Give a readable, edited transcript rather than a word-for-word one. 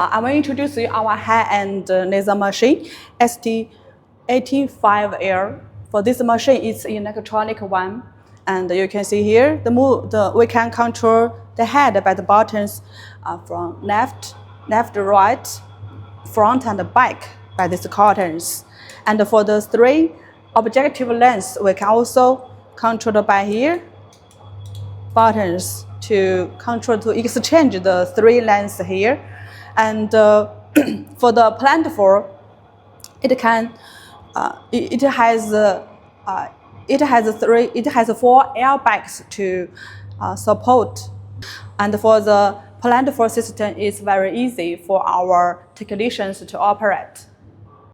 I will introduce you our high-end laser machine, ST85L. For this machine, it's an electronic one, and you can see here we can control the head by the buttons from left, right, front, and back by these buttons. And for the 3 objective lens, we can also control by here buttons to exchange the 3 lens here. And for the platform, it has 4 airbags to support. And for the platform system, it's very easy for our technicians to operate.